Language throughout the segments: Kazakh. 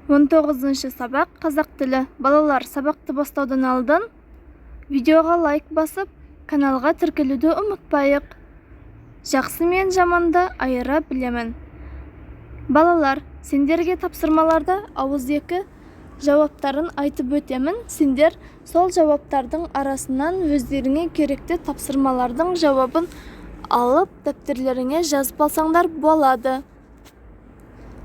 19 сабақ қазақ тілі. Балалар, сабақты бастаудан алдын видеоға лайк басып, каналға тіркелуді ұмытпайық. Жақсы мен жаманды айыра білемін. Балалар, сендерге тапсырмаларда ауызекі жауаптарын айтып өтемін. Сендер сол жауаптардың арасынан өздеріңе керекті тапсырмалардың жауабын алып, дәптерлеріңе жазып алсаңдар болады.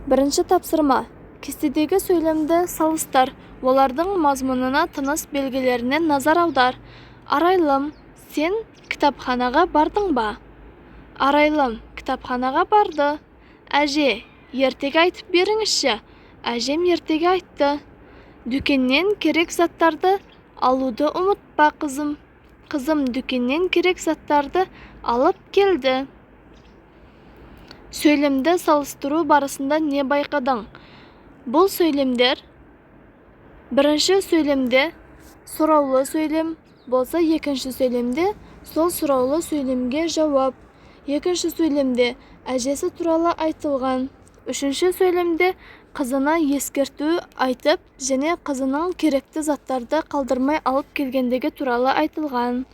Бірінші тапсырма. Кестедегі сөйлемді салыстыр. Олардың мазмұнына, тыныс белгілеріне назар аудар. Арайлым, сен кітапханаға бардың ба? Арайлым, кітапханаға барды. Әже, ертегі айтып беріңізші. Әжем ертегі айтты. Дүкеннен керек заттарды алуды ұмытпа, қызым. Қызым дүкеннен керек заттарды алып келді. Сөйлемді салыстыру барысында не байқадың? Бұл сөйлемдер бірінші сөйлемде сұраулы сөйлем болса, екінші сөйлемде сол сұраулы сөйлемге жауап. Екінші сөйлемде әжесі туралы айтылған. Үшінші сөйлемде қызына ескерту айтып, және қызының керекті заттарды қалдырмай алып келгендігі туралы айтылған.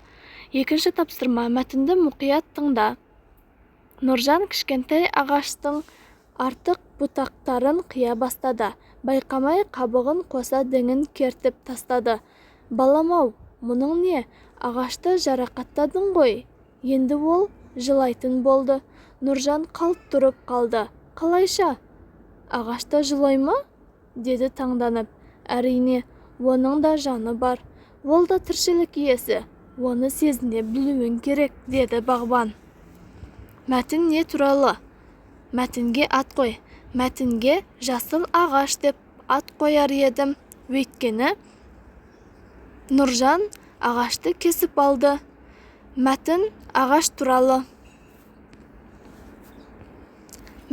Екінші тапсырма. Мәтінді мұқият тыңда. Нұржан кішкентай ағаштың артық бұтақтарын қия бастады. Байқамай қабығын қоса діңін кертіп тастады. Балам-ау, мұның не? Ағашты жарақаттадың ғой. Енді ол жылайтын болды. Нұржан қалт тұрып қалды. Қалайша? Ағашта жылай ма? Деді таңданып. Әрине, оның да жаны бар. Ол да тіршілік иесі. Оны сезіне білуің керек, деді бағбан. Мәтін не туралы? Мәтінге ат қой. Мәтінге жасыл ағаш деп ат қояр едім. Өйткені Нұржан ағашты кесіп алды. Мәтін ағаш туралы.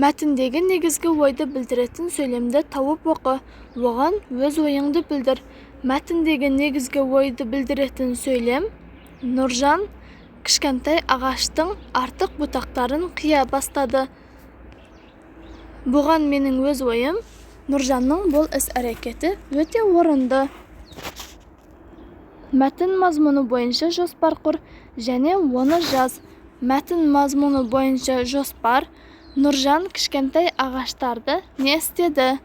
Мәтіндегі негізгі ойды білдіретін сөйлемді тауып оқы. Оған өз ойыңды білдір. Мәтіндегі негізгі ойды білдіретін сөйлем: Нұржан кішкентай ағаштың артық бұтақтарын қия бастады. Бұған менің өз ойым: Нұржанның бұл іс-әрекеті өте орынды. Мәтін мазмұны бойынша жоспар құр және оны жаз. Мәтін мазмұны бойынша жоспар: Нұржан кішкентай ағаштарды не істеді?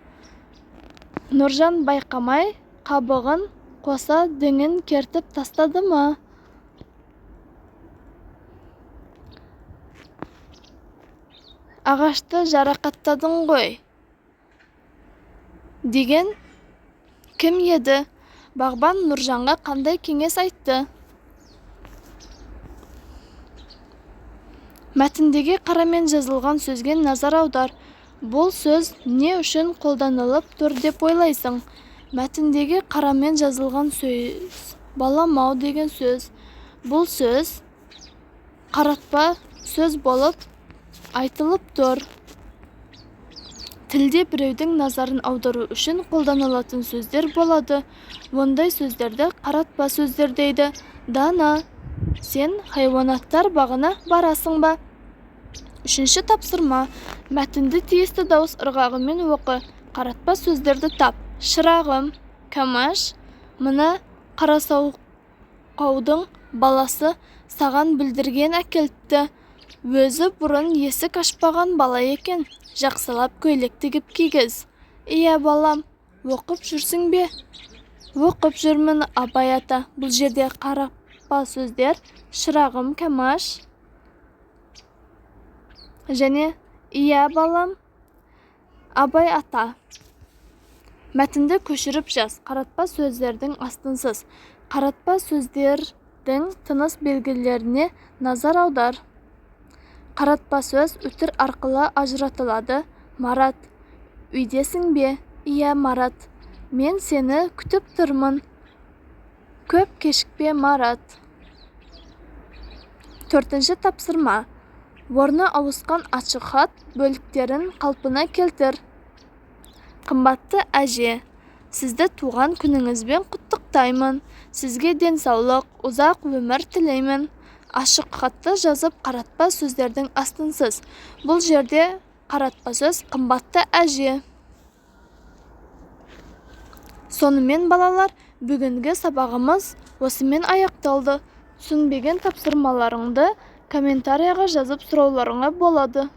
Нұржан байқамай қабығын қоса діңін кертіп тастады ма? Ағашты жарақаттадың ғой деген кім еді? Бағбан Нұржанға қандай кеңес айтты? Мәтіндегі қарамен жазылған сөзге назар аудар. Бұл сөз не үшін қолданылып тұр деп ойлайсың? Мәтіндегі қарамен жазылған сөз балам-ау деген сөз. Бұл сөз қаратпа сөз болып айтылып тұр. Тілде біреудің назарын аудару үшін қолданылатын сөздер болады. Ондай сөздерді қаратпа сөздер дейді. Дана, сен хайуанаттар бағына барасың ба? Үшінші тапсырма. Мәтінді тиісті дауыс ырғағымен оқы. Қаратпа сөздерді тап. Шырағым, Камаш, мына қарасауқаудың баласы саған білдірген әкеліпті. Өзі бұрын есік ашпаған бала екен. Жақсылап көйлек тігіп кигіз. Ия балам, оқып жүрсің бе? Оқып жүрмін, Абай ата. Бұл жерде қаратпа сөздер: шырағым, Камаш және ия балам, Абай ата. Мәтінді көшіріп жаз. Қаратпа сөздердің астынсыз. Қаратпа сөздердің тыныс белгілеріне назар аудар. Қаратпа сөз үтір арқылы ажыратылады. Марат, үйдесің бе? Ия, Марат, мен сені күтіп тұрмын. Көп кешікпе, Марат. Төртінші тапсырма. Орны ауысқан ашық хат бөліктерін қалпына келтір. Қымбатты әже, сізді туған күніңізбен құттықтаймын. Сізге денсаулық, ұзақ өмір тілеймін. Ашық хатты жазып қаратпа сөздердің астынсыз. Бұл жерде қаратпа сөз қымбатты әже. Сонымен балалар, бүгінгі сабағымыз осымен аяқталды. Түсінбеген тапсырмаларыңды комментарийға жазып сұрауларыңа болады.